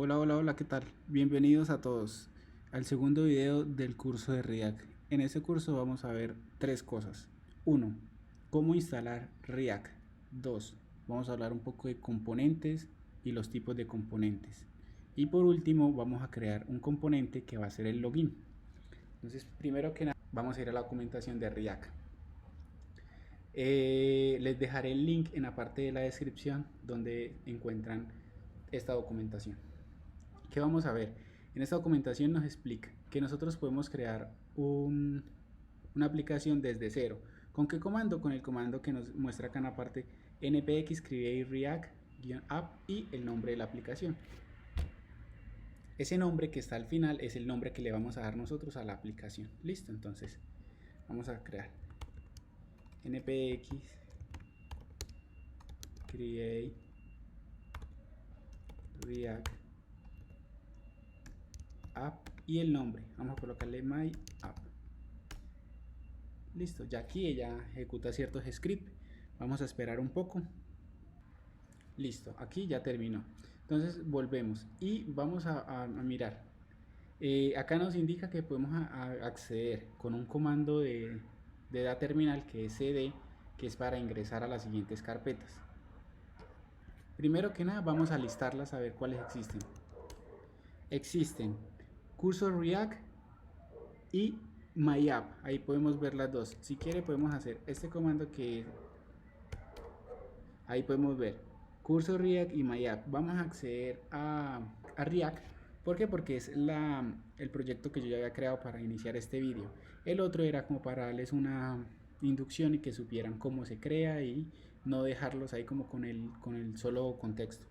Hola, hola, hola, ¿qué tal? Bienvenidos a todos al segundo video del curso de React. En este curso vamos a ver tres cosas. 1. Cómo instalar React. 2. Vamos a hablar un poco de componentes y los tipos de componentes. Y por último vamos a crear un componente que va a ser el login. Entonces, primero que nada, vamos a ir a la documentación de React. Les dejaré el link en la parte de la descripción donde encuentran esta documentación. ¿Qué vamos a ver? En esta documentación nos explica que nosotros podemos crear una aplicación desde cero. ¿Con qué comando? Con el comando que nos muestra acá en la parte npx create react-app y el nombre de la aplicación. Ese nombre que está al final es el nombre que le vamos a dar nosotros a la aplicación. Listo, entonces vamos a crear npx create react app y el nombre. Vamos a colocarle my app. Listo, ya aquí ella ejecuta ciertos scripts. Vamos a esperar un poco. Listo, aquí ya terminó. Entonces volvemos y vamos a mirar. Acá nos indica que podemos acceder con un comando de da terminal que es cd, que es para ingresar a las siguientes carpetas. Primero que nada vamos a listarlas a ver cuáles existen. Existen Cursor React y MyApp. Ahí podemos ver las dos. Si quiere podemos hacer este comando que ahí podemos ver Cursor React y MyApp. Vamos a acceder a React. ¿Por qué? Porque es el proyecto que yo ya había creado para iniciar este vídeo. El otro era como para darles una inducción y que supieran cómo se crea y no dejarlos ahí como con el solo contexto.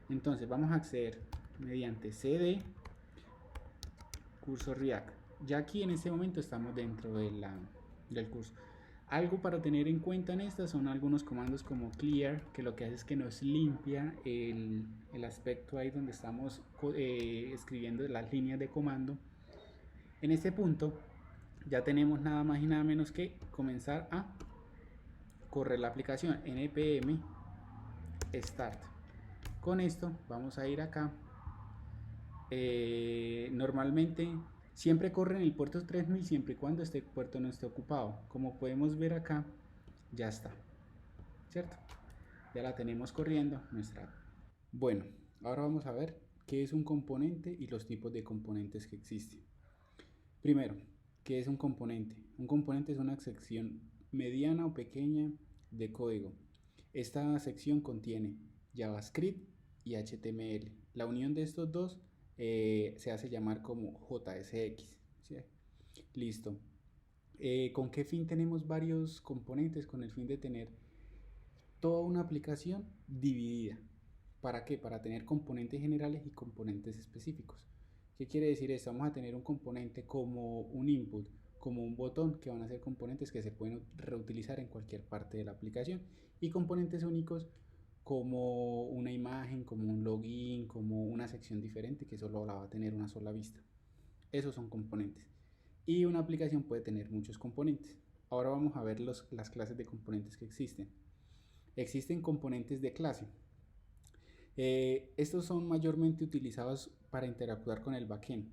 Entonces vamos a acceder mediante cd Cursor React. Ya aquí en este momento estamos dentro del curso. Algo para tener en cuenta en estas son algunos comandos como clear, que lo que hace es que nos limpia el aspecto ahí donde estamos escribiendo las líneas de comando. En este punto ya tenemos nada más y nada menos que comenzar a correr la aplicación npm start. Con esto vamos a ir acá. Normalmente siempre corre en el puerto 3000 siempre y cuando este puerto no esté ocupado. Como podemos ver acá, ya está, ¿cierto? Ya la tenemos corriendo nuestra. Bueno, ahora vamos a ver qué es un componente y los tipos de componentes que existen. Primero, ¿qué es un componente? Un componente es una sección mediana o pequeña de código. Esta sección contiene JavaScript y HTML. La unión de estos dos se hace llamar como JSX. ¿Sí? Listo. ¿Con qué fin tenemos varios componentes? Con el fin de tener toda una aplicación dividida. ¿Para qué? Para tener componentes generales y componentes específicos. ¿Qué quiere decir esto? Vamos a tener un componente como un input, como un botón, que van a ser componentes que se pueden reutilizar en cualquier parte de la aplicación, y componentes únicos como una imagen, como un login, como una sección diferente que solo la va a tener una sola vista. Esos son componentes. Y una aplicación puede tener muchos componentes. Ahora vamos a ver las clases de componentes que existen. Existen componentes de clase. Estos son mayormente utilizados para interactuar con el backend,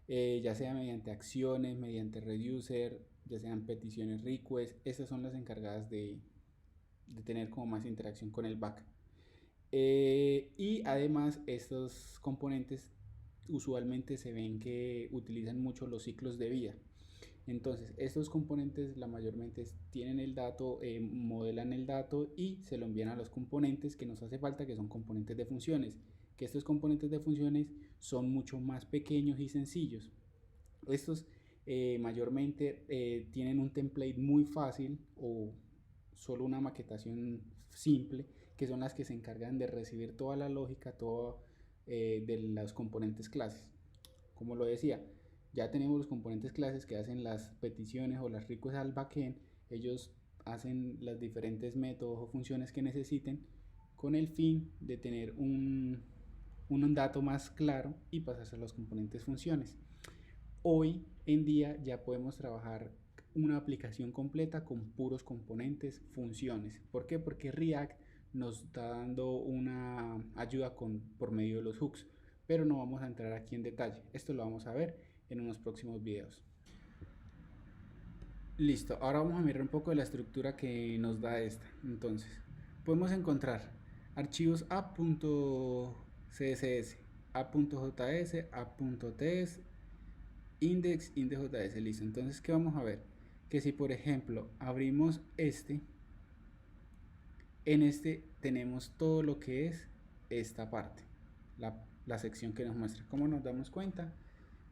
ya sea mediante acciones, mediante reducer, ya sean peticiones request. Estas son las encargadas de tener como más interacción con el back. Y además estos componentes usualmente se ven que utilizan mucho los ciclos de vida. Entonces, estos componentes la mayormente tienen el dato, modelan el dato y se lo envían a los componentes que nos hace falta, que son componentes de funciones. Que estos componentes de funciones son mucho más pequeños y sencillos. Estos mayormente tienen un template muy fácil o solo una maquetación simple, que son las que se encargan de recibir toda la lógica, todo de los componentes clases. Como lo decía, ya tenemos los componentes clases que hacen las peticiones o las requests al backend. Ellos hacen los diferentes métodos o funciones que necesiten con el fin de tener un dato más claro y pasarse a los componentes funciones. Hoy en día ya podemos trabajar una aplicación completa con puros componentes funciones. ¿Por qué? Porque React nos está dando una ayuda por medio de los hooks. pero no vamos a entrar aquí en detalle. Esto lo vamos a ver en unos próximos videos. Listo, ahora vamos a mirar un poco de la estructura que nos da esta. Entonces, podemos encontrar archivos a.css, a.js, a.ts, index, index.js, listo. Entonces, ¿qué vamos a ver? Que si por ejemplo abrimos este, en este tenemos todo lo que es esta parte, la sección que nos muestra. ¿Cómo nos damos cuenta?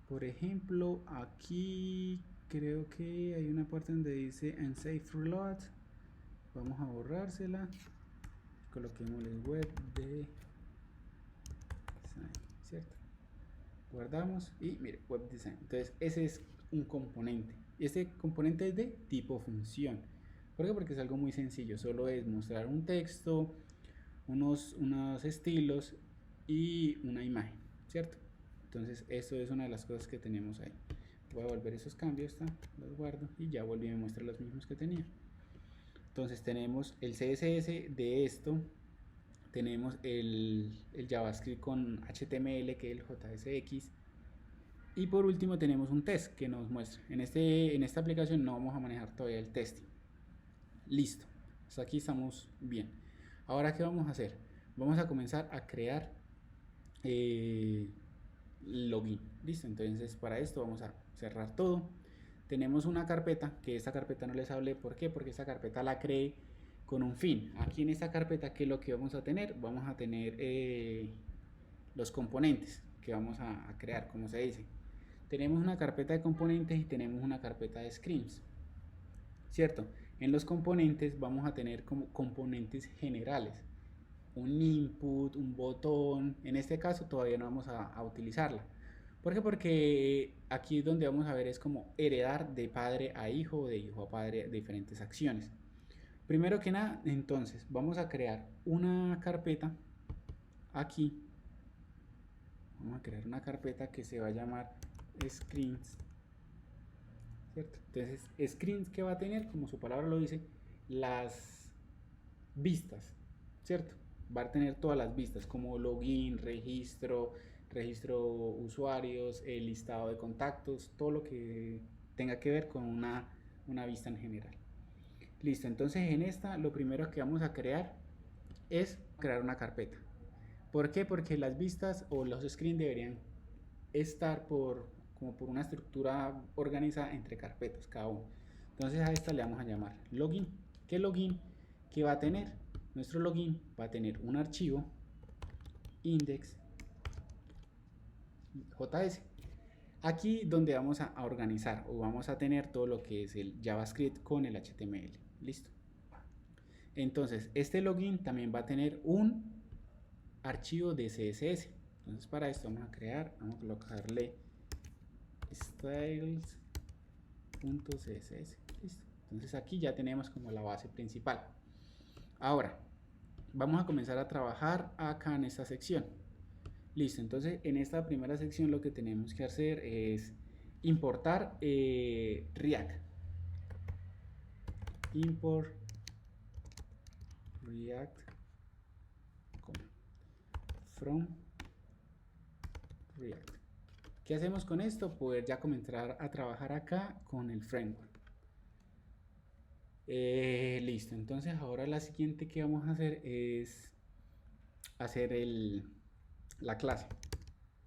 Por ejemplo, aquí creo que hay una parte donde dice unsafe reload. Vamos a borrársela. Coloquemos el web de design, ¿cierto? Guardamos y mire, web design. Entonces ese es un componente. Este componente es de tipo función. ¿Por qué? Porque es algo muy sencillo. Solo es mostrar un texto, unos estilos y una imagen, ¿cierto? Entonces eso es una de las cosas que tenemos ahí. Voy a volver esos cambios, los guardo y ya volví a mostrar los mismos que tenía. Entonces tenemos el CSS de esto, tenemos el JavaScript con HTML que es el JSX, y por último tenemos un test que nos muestra. En esta aplicación no vamos a manejar todavía el testing. Listo, hasta aquí estamos bien. Ahora, ¿qué vamos a hacer? Vamos a comenzar a crear login. Listo, entonces para esto vamos a cerrar todo. Tenemos una carpeta, que esta carpeta no les hablé. ¿Por qué? Porque esta carpeta la creé con un fin. Aquí en esta carpeta, ¿qué es lo que vamos a tener? Vamos a tener los componentes que vamos a crear, como se dice. Tenemos una carpeta de componentes y tenemos una carpeta de screens, ¿cierto? En los componentes vamos a tener como componentes generales, un input, un botón. En este caso todavía no vamos a utilizarla. ¿Por qué? Porque aquí donde vamos a ver es como heredar de padre a hijo o de hijo a padre diferentes acciones. Primero que nada, entonces vamos a crear una carpeta aquí. Vamos a crear una carpeta que se va a llamar screens, ¿cierto? Entonces, screens, que va a tener, como su palabra lo dice, las vistas, ¿cierto? Va a tener todas las vistas como login, registro usuarios, el listado de contactos, todo lo que tenga que ver con una vista en general. Listo, entonces en esta lo primero que vamos a crear es crear una carpeta. ¿Por qué? Porque las vistas o los screens deberían estar como por una estructura organizada entre carpetas cada uno. Entonces a esta le vamos a llamar login. ¿Qué login? ¿Qué va a tener? Nuestro login va a tener un archivo index.js. Aquí donde vamos a organizar o vamos a tener todo lo que es el JavaScript con el HTML. Listo. Entonces este login también va a tener un archivo de CSS. Entonces para esto vamos a colocarle styles.css. Listo. Entonces aquí ya tenemos como la base principal. Ahora vamos a comenzar a trabajar acá en esta sección. Listo, entonces en esta primera sección lo que tenemos que hacer es importar React. Import React from React. ¿Qué hacemos con esto? Poder ya comenzar a trabajar acá con el framework. Listo, entonces ahora la siguiente que vamos a hacer es hacer la clase.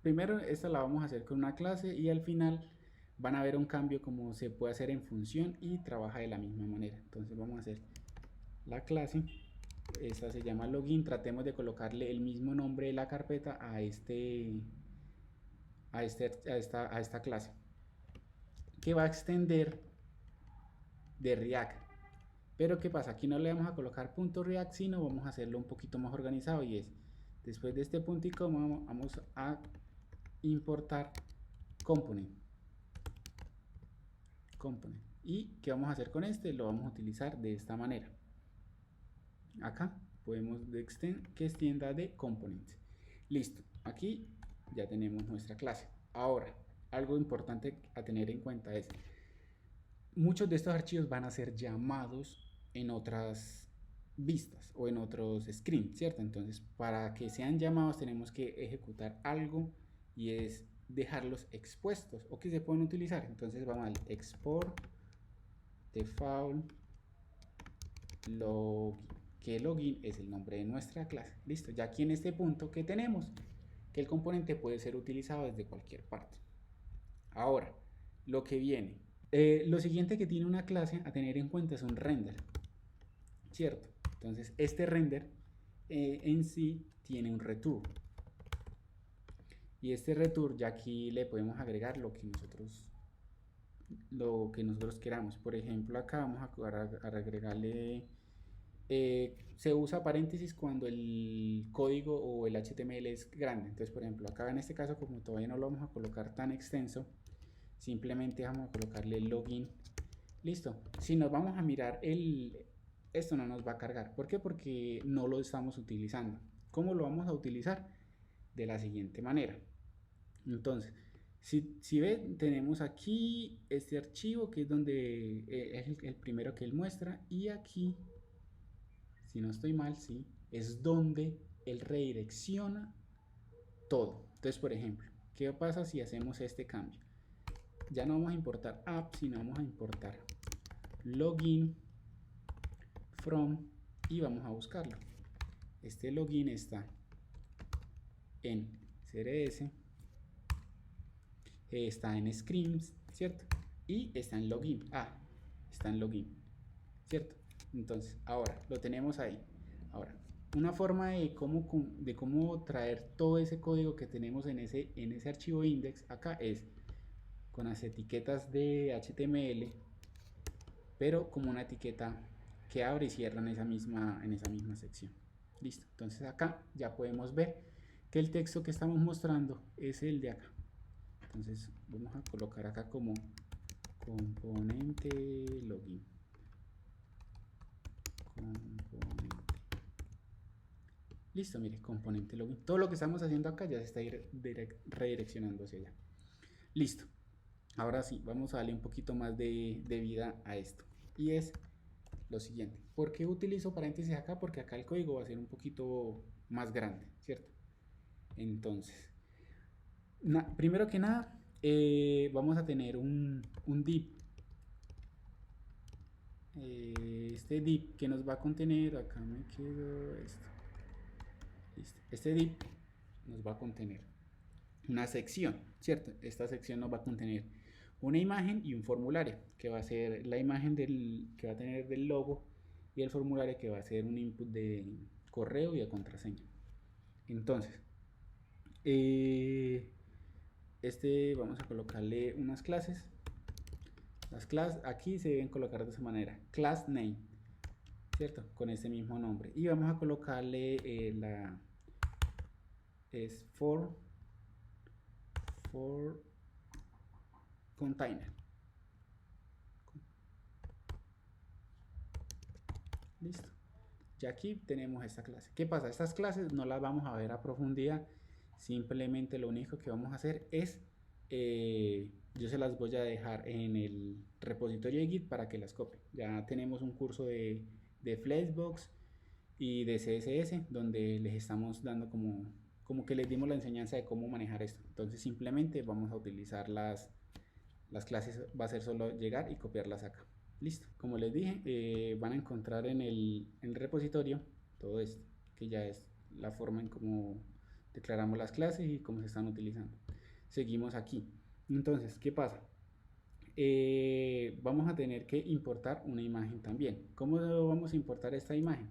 Primero esta la vamos a hacer con una clase y al final van a ver un cambio como se puede hacer en función y trabaja de la misma manera. Entonces vamos a hacer la clase, esta se llama login. Tratemos de colocarle el mismo nombre de la carpeta a esta clase, que va a extender de React. Pero ¿qué pasa? Aquí no le vamos a colocar .react, sino vamos a hacerlo un poquito más organizado, y es después de este punto y coma vamos a importar component. ¿Y qué vamos a hacer con este? Lo vamos a utilizar de esta manera. Acá podemos que extienda de component. Listo, aquí ya tenemos nuestra clase. Ahora, algo importante a tener en cuenta es, muchos de estos archivos van a ser llamados en otras vistas o en otros screens, ¿cierto? Entonces, para que sean llamados tenemos que ejecutar algo y es dejarlos expuestos o que se pueden utilizar. Entonces vamos al export default login, que login es el nombre de nuestra clase. Listo, ya aquí en este punto que tenemos que el componente puede ser utilizado desde cualquier parte. Ahora, lo que viene, lo siguiente que tiene una clase a tener en cuenta es un render, ¿cierto? Entonces este render en sí tiene un return, y este return ya aquí le podemos agregar lo que nosotros queramos. Por ejemplo, acá vamos a agregarle se usa paréntesis cuando el código o el HTML es grande. Entonces, por ejemplo, acá en este caso, como todavía no lo vamos a colocar tan extenso, simplemente vamos a colocarle login. Listo. Si nos vamos a mirar esto no nos va a cargar. ¿Por qué? Porque no lo estamos utilizando. ¿Cómo lo vamos a utilizar? De la siguiente manera. Entonces, si ven, tenemos aquí este archivo que es donde es el primero que él muestra, y aquí, si no estoy mal, sí, es donde él redirecciona todo. Entonces, por ejemplo, ¿qué pasa si hacemos este cambio? Ya no vamos a importar app, sino vamos a importar login from y vamos a buscarlo. Este login está en CRS, está en screens, ¿cierto? Y está en login. Está en login, ¿cierto? Entonces, ahora lo tenemos ahí. Ahora, una forma de cómo traer todo ese código que tenemos en ese archivo index acá es con las etiquetas de HTML, pero como una etiqueta que abre y cierra en esa misma sección. Listo. Entonces acá ya podemos ver que el texto que estamos mostrando es el de acá. Entonces vamos a colocar acá como componente login. Listo, mire, componente login. Todo lo que estamos haciendo acá ya se está redireccionando hacia allá. Listo. Ahora sí, vamos a darle un poquito más de vida a esto. Y es lo siguiente. ¿Por qué utilizo paréntesis acá? Porque acá el código va a ser un poquito más grande, ¿cierto? Entonces, primero que nada, vamos a tener un div. Este div que nos va a contener, acá me quedo esto. Listo. Este div nos va a contener una sección, ¿cierto? Esta sección nos va a contener una imagen y un formulario, que va a ser la imagen que va a tener del logo, y el formulario que va a ser un input de correo y de contraseña. Entonces, vamos a colocarle unas clases. Las clases aquí se deben colocar de esa manera: class name, ¿cierto? Con este mismo nombre. Y vamos a colocarle es for container. Listo. Ya aquí tenemos esta clase. ¿Qué pasa? Estas clases no las vamos a ver a profundidad. Simplemente lo único que vamos a hacer es yo se las voy a dejar en el repositorio de Git para que las copien. Ya tenemos un curso de Flexbox y de CSS donde les estamos dando como que les dimos la enseñanza de cómo manejar esto. Entonces simplemente vamos a utilizar las clases, va a ser solo llegar y copiarlas acá. Listo. Como les dije, van a encontrar en el repositorio todo esto, que ya es la forma en cómo declaramos las clases y cómo se están utilizando. Seguimos aquí. Entonces, ¿qué pasa? Vamos a tener que importar una imagen también. ¿Cómo vamos a importar esta imagen?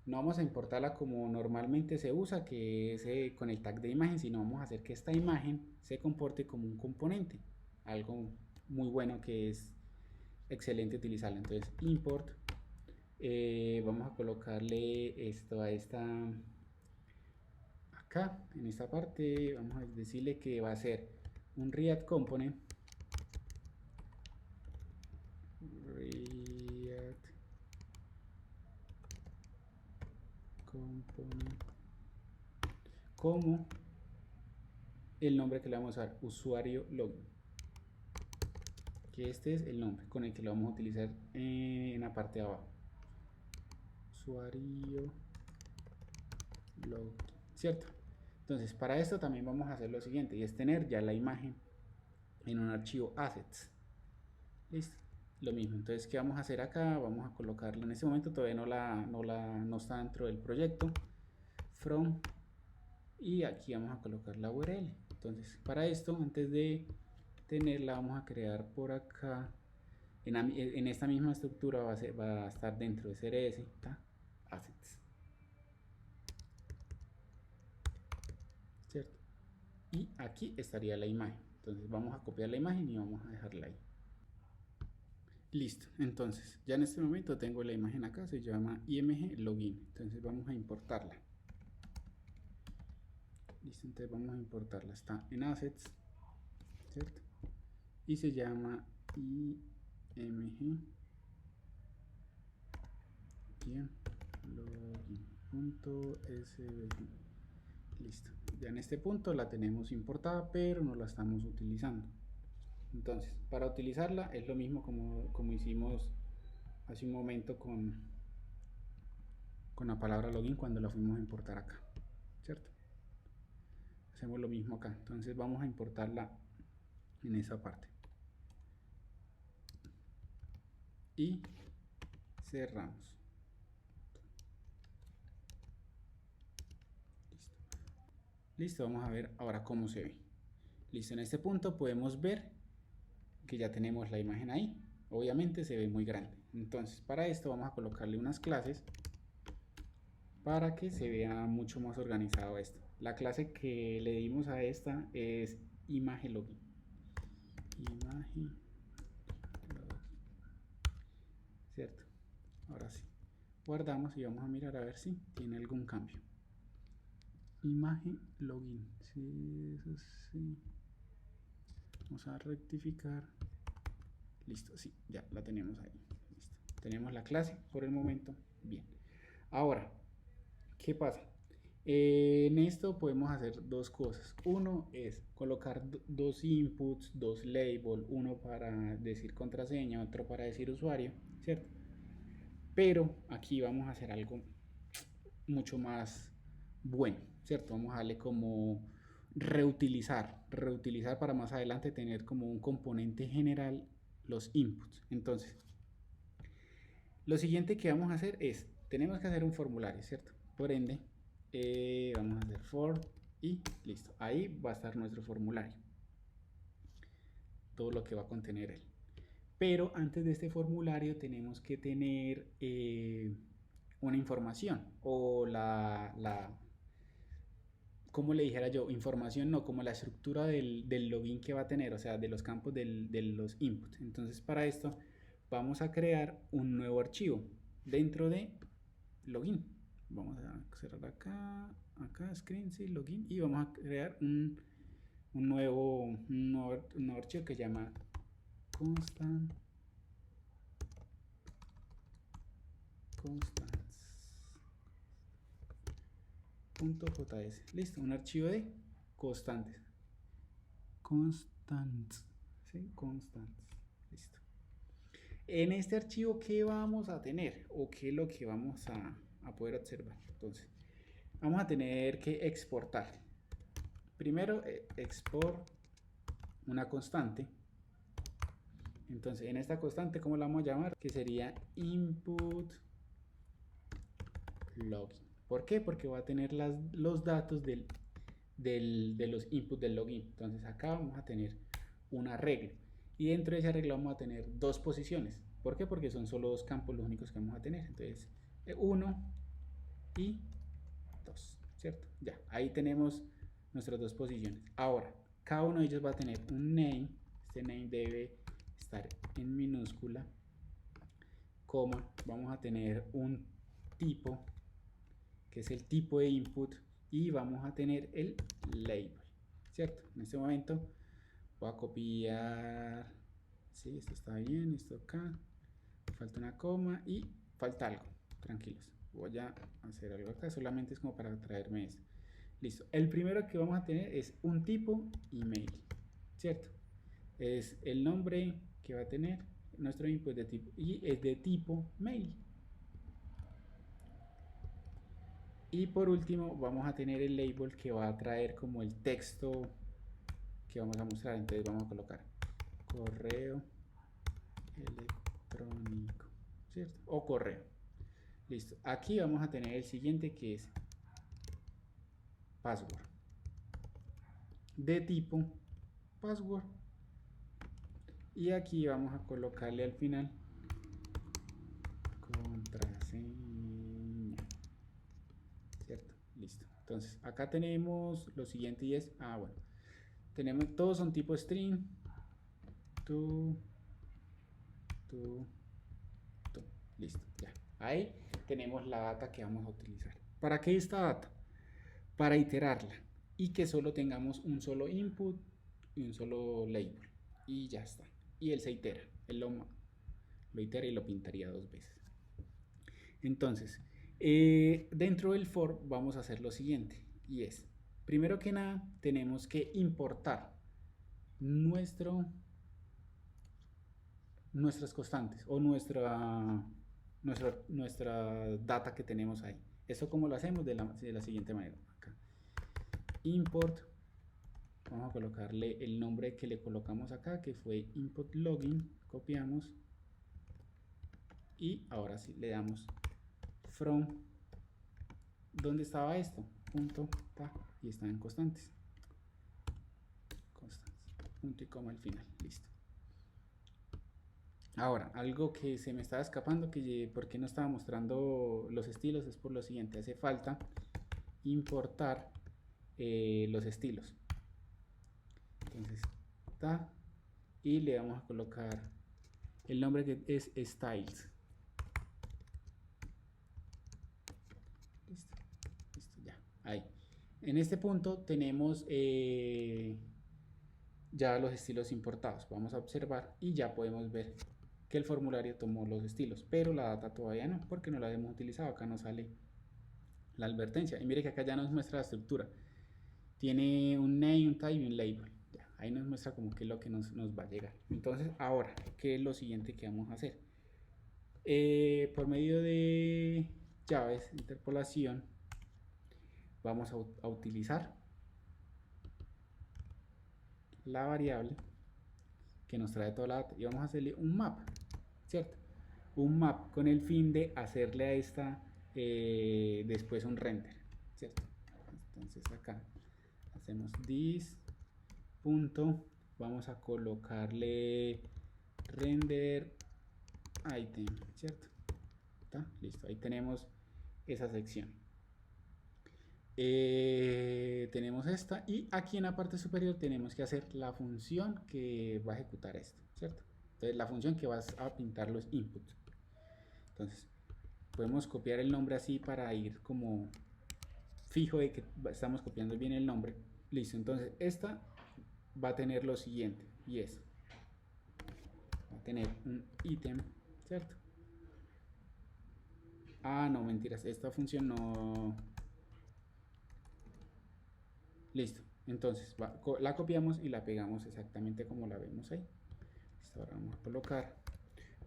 No vamos a importarla como normalmente se usa, que es con el tag de imagen, sino vamos a hacer que esta imagen se comporte como un componente. Algo muy bueno que es excelente utilizarla. Entonces import, vamos a colocarle esto a esta acá en esta parte. Vamos a decirle que va a ser un React component, como el nombre que le vamos a dar, usuario login, que este es el nombre con el que lo vamos a utilizar en la parte de abajo, usuario login, ¿cierto? Entonces para esto también vamos a hacer lo siguiente, y es tener ya la imagen en un archivo assets. Listo, lo mismo. Entonces, ¿qué vamos a hacer acá? Vamos a colocarla en este momento, todavía no está dentro del proyecto. From, y aquí vamos a colocar la URL. Entonces, para esto, antes de tenerla, vamos a crear por acá, en esta misma estructura va a estar dentro de CRS, assets, ¿cierto? Y aquí estaría la imagen. Entonces, vamos a copiar la imagen y vamos a dejarla ahí. Listo, entonces ya en este momento tengo la imagen acá, se llama img login, entonces vamos a importarla. Listo, entonces vamos a importarla, está en assets, ¿cierto? Y se llama img login.svg. Listo, ya en este punto la tenemos importada, pero no la estamos utilizando. Entonces, para utilizarla es lo mismo como hicimos hace un momento con la palabra login cuando la fuimos a importar acá, ¿cierto? Hacemos lo mismo acá, entonces vamos a importarla en esa parte y cerramos. Listo, vamos a ver ahora cómo se ve. Listo, en este punto podemos ver que ya tenemos la imagen ahí. Obviamente se ve muy grande, entonces para esto vamos a colocarle unas clases para que se vea mucho más organizado esto. La clase que le dimos a esta es image login. ¿Cierto? Ahora sí. Guardamos y vamos a mirar a ver si tiene algún cambio. Imagen login. Sí, eso sí. Vamos a rectificar. Listo, sí, ya la tenemos ahí. Listo. Tenemos la clase por el momento. Bien. Ahora, ¿qué pasa? En esto podemos hacer dos cosas. Uno es colocar dos inputs, dos labels, uno para decir contraseña, otro para decir usuario, ¿cierto? Pero aquí vamos a hacer algo mucho más bueno, ¿cierto? Vamos a darle como reutilizar para más adelante tener como un componente general los inputs. Entonces, lo siguiente que vamos a hacer es, tenemos que hacer un formulario, ¿cierto? Por ende, vamos a hacer for y listo. Ahí va a estar nuestro formulario. Todo lo que va a contener él. Pero antes de este formulario tenemos que tener una información o como le dijera yo, información no, como la estructura del login que va a tener, o sea, de los campos de los inputs. Entonces para esto vamos a crear un nuevo archivo dentro de login. Vamos a cerrar acá, screen, sí, login, y vamos a crear un nuevo archivo que se llama constants.js. Listo, un archivo de constantes. ¿Sí? Constants. Listo. En este archivo, ¿qué vamos a tener? ¿O qué es lo que vamos a poder observar? Entonces, vamos a tener que exportar. Primero, export una constante. Entonces, en esta constante, ¿cómo la vamos a llamar? Que sería input login. ¿Por qué? Porque va a tener los datos de los inputs del login. Entonces, acá vamos a tener una regla. Y dentro de esa regla vamos a tener dos posiciones. ¿Por qué? Porque son solo dos campos los únicos que vamos a tener. Entonces, 1 y 2, ¿cierto? Ya, ahí tenemos nuestras dos posiciones. Ahora, cada uno de ellos va a tener un name. Este name debe estar en minúscula, coma, vamos a tener un tipo, que es el tipo de input, y vamos a tener el label, ¿cierto? En este momento voy a copiar, sí, esto está bien, esto acá, falta una coma y falta algo, tranquilos, voy a hacer algo acá, solamente es como para traerme eso. Listo, el primero que vamos a tener es un tipo email, ¿cierto? Es el nombre que va a tener nuestro input de tipo y es de tipo mail. Y por último vamos a tener el label que va a traer como el texto que vamos a mostrar. Entonces vamos a colocar correo electrónico, ¿cierto? O correo. Listo. Aquí vamos a tener el siguiente que es password. De tipo password. Y aquí vamos a colocarle al final contraseña. ¿Cierto? Listo. Entonces acá tenemos lo siguiente y es, bueno, tenemos, todos son tipo string, to, listo, ya. Ahí tenemos la data que vamos a utilizar. ¿Para qué esta data? Para iterarla y que solo tengamos un solo input y un solo label. Y ya está. Y él se itera. Él lo itera y lo pintaría 2 veces. Entonces, dentro del for vamos a hacer lo siguiente. Y es, primero que nada, tenemos que importar nuestras constantes o nuestra data que tenemos ahí. ¿Eso cómo lo hacemos? De la siguiente manera. Acá. Import. Vamos a colocarle el nombre que le colocamos acá, que fue input login. Copiamos. Y ahora sí le damos from. ¿Dónde estaba esto? Punto, ta, y está en constantes. Punto y coma al final. Listo. Ahora, algo que se me estaba escapando, que por qué no estaba mostrando los estilos, es por lo siguiente. Hace falta importar los estilos. Entonces, ta, y le vamos a colocar el nombre que es styles. Listo, listo, ya, ahí. En este punto tenemos ya los estilos importados. Vamos a observar y ya podemos ver que el formulario tomó los estilos, pero la data todavía no, porque no la hemos utilizado. Acá nos sale la advertencia y mire que acá ya nos muestra la estructura. Tiene un name, un type y un label. Ya, ahí nos muestra como que es lo que nos va a llegar. Entonces ahora, ¿qué es lo siguiente que vamos a hacer? Por medio de llaves, interpolación, vamos a utilizar la variable que nos trae toda la data y vamos a hacerle un map, ¿cierto? Un map con el fin de hacerle a esta después un render, ¿cierto? Entonces acá hacemos this punto, vamos a colocarle render item, ¿cierto? ¿Está? Listo, ahí tenemos esa sección. Tenemos esta y aquí en la parte superior tenemos que hacer la función que va a ejecutar esto, ¿cierto? Entonces la función que va a pintar los inputs. Entonces podemos copiar el nombre así para ir como fijo de que estamos copiando bien el nombre. Listo, entonces esta va a tener lo siguiente y es, va a tener un ítem, ¿cierto? No, mentiras, esta función no. Listo, entonces la copiamos y la pegamos exactamente como la vemos ahí. Listo, ahora vamos a colocar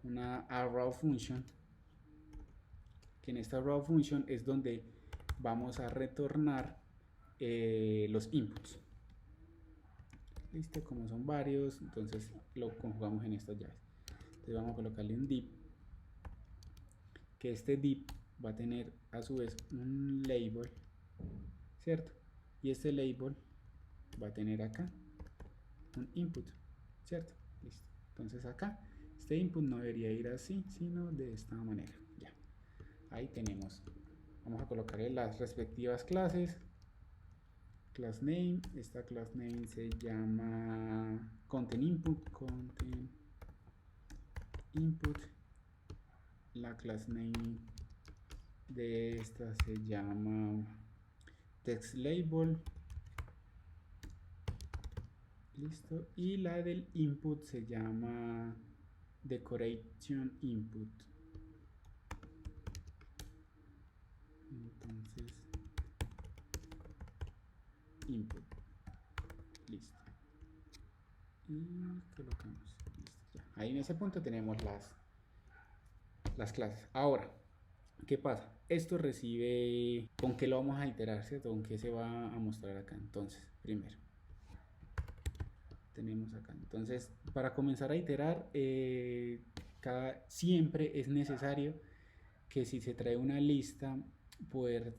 una arrow function, que en esta arrow function es donde vamos a retornar los inputs. Listo, como son varios, entonces lo conjugamos en estas llaves. Entonces vamos a colocarle un div, que este div va a tener a su vez un label, ¿cierto? Y este label va a tener acá un input, ¿cierto? Listo. Entonces acá este input no debería ir así, sino de esta manera. Ya. Ahí tenemos. Vamos a colocarle las respectivas clases. Class name. Esta class name se llama content input. Content input. La class name de esta se llama text label. Listo. Y la del input se llama decoration input. Entonces, input. Listo. Y colocamos. Listo. Ya. Ahí en ese punto tenemos las clases. Ahora, ¿Qué pasa? Esto recibe, ¿con qué lo vamos a iterar, cierto? ¿Con qué se va a mostrar acá? Entonces, primero, tenemos acá. Entonces, para comenzar a iterar, siempre es necesario que si se trae una lista, poder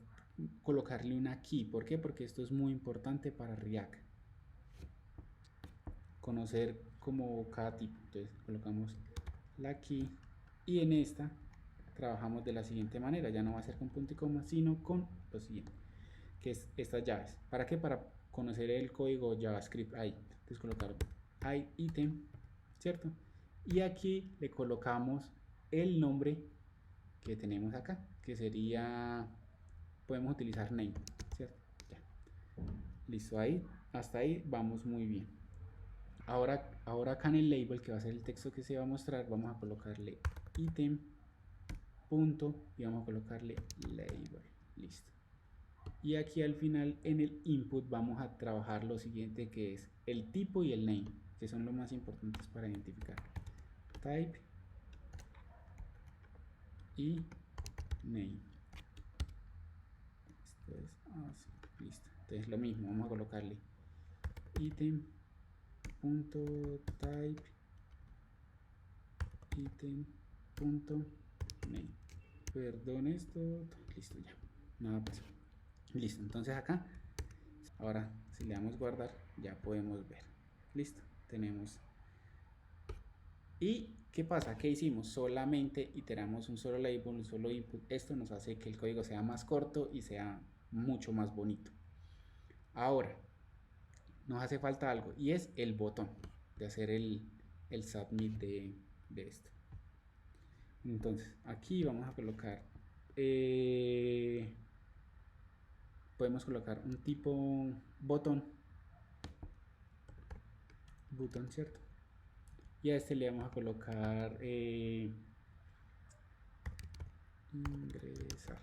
colocarle una key. ¿Por qué? Porque esto es muy importante para React. Conocer como cada tipo. Entonces, colocamos la key y en esta trabajamos de la siguiente manera. Ya no va a ser con punto y coma, sino con lo siguiente, que es estas llaves. ¿Para qué? Para conocer el código JavaScript ahí. Entonces colocar item, ¿cierto? Y aquí le colocamos el nombre que tenemos acá, que sería, podemos utilizar name, ¿cierto? Ya. Listo, ahí, hasta ahí vamos muy bien. Ahora acá en el label, que va a ser el texto que se va a mostrar, vamos a colocarle item, punto, y vamos a colocarle label. Listo. Y aquí al final en el input vamos a trabajar lo siguiente, que es el tipo y el name, que son los más importantes para identificar. Type y name. Esto es así. Listo. Entonces lo mismo, vamos a colocarle item.type item.name. Perdón esto. Listo, ya. Nada pasó. Listo, entonces acá, ahora si le damos guardar, ya podemos ver. Listo, tenemos. ¿Y qué pasa? ¿Qué hicimos? Solamente iteramos un solo label, un solo input. Esto nos hace que el código sea más corto y sea mucho más bonito. Ahora, nos hace falta algo y es el botón de hacer el submit de esto. Entonces, aquí vamos a colocar, podemos colocar un tipo botón, ¿cierto? Y a este le vamos a colocar ingresar.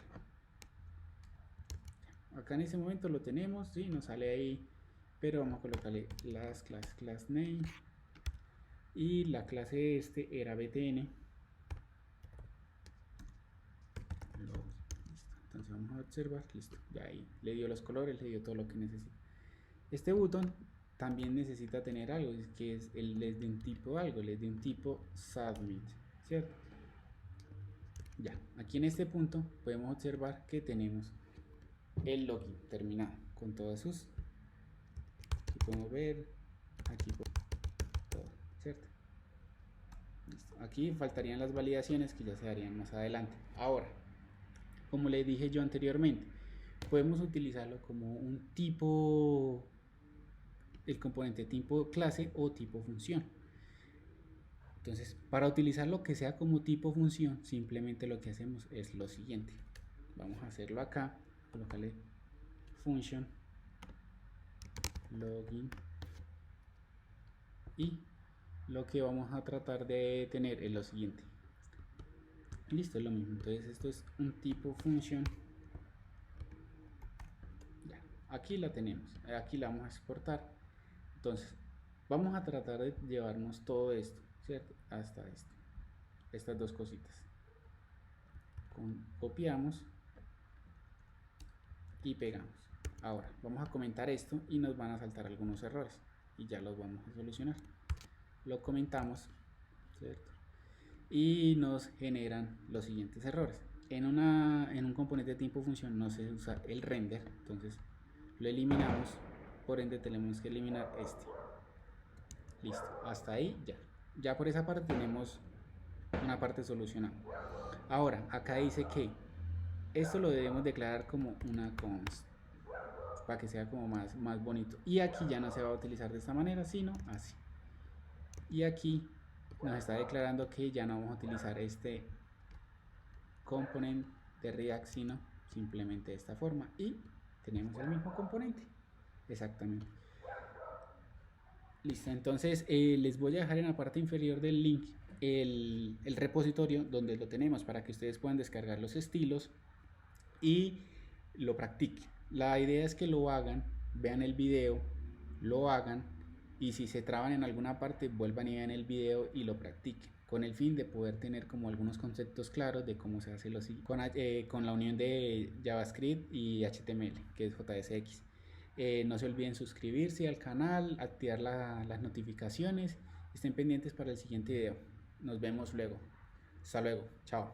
Acá en ese momento lo tenemos, sí, nos sale ahí, pero vamos a colocarle las class name y la clase este era btn. Listo. Entonces vamos a observar, listo, ya ahí le dio los colores, le dio todo lo que necesita. Este botón también necesita tener algo, que es el les de un tipo algo, les de un tipo submit, ¿cierto? Ya, aquí en este punto podemos observar que tenemos el login terminado con todas sus, aquí podemos ver, aquí todo, ¿cierto? Listo. Aquí faltarían las validaciones que ya se harían más adelante. Ahora, como le dije yo anteriormente, podemos utilizarlo como un tipo, el componente tipo clase o tipo función. Entonces, para utilizar lo que sea como tipo función, simplemente lo que hacemos es lo siguiente. Vamos a hacerlo acá, colocarle function login y lo que vamos a tratar de tener es lo siguiente. Listo, es lo mismo. Entonces esto es un tipo function. Ya, aquí la tenemos. Aquí la vamos a exportar. Entonces vamos a tratar de llevarnos todo esto, ¿cierto? Hasta esto. Estas dos cositas. Copiamos y pegamos. Ahora vamos a comentar esto y nos van a saltar algunos errores y ya los vamos a solucionar. Lo comentamos, ¿cierto? Y nos generan los siguientes errores. En un componente de tipo función no se usa el render, entonces lo eliminamos, por ende tenemos que eliminar este. Listo, hasta ahí ya. Ya por esa parte tenemos una parte solucionada. Ahora, acá dice que esto lo debemos declarar como una const, para que sea como más bonito. Y aquí ya no se va a utilizar de esta manera, sino así. Y aquí nos está declarando que ya no vamos a utilizar este componente de React, sino simplemente de esta forma. Y tenemos el mismo componente. Exactamente. Listo, entonces les voy a dejar en la parte inferior del link el repositorio donde lo tenemos para que ustedes puedan descargar los estilos y lo practiquen. La idea es que lo hagan, vean el video, lo hagan y si se traban en alguna parte vuelvan y vean el video y lo practiquen. con el fin de poder tener como algunos conceptos claros de cómo se hace con la unión de JavaScript y HTML, que es JSX. No se olviden suscribirse al canal, activar las notificaciones, estén pendientes para el siguiente video. Nos vemos luego. Hasta luego, chao.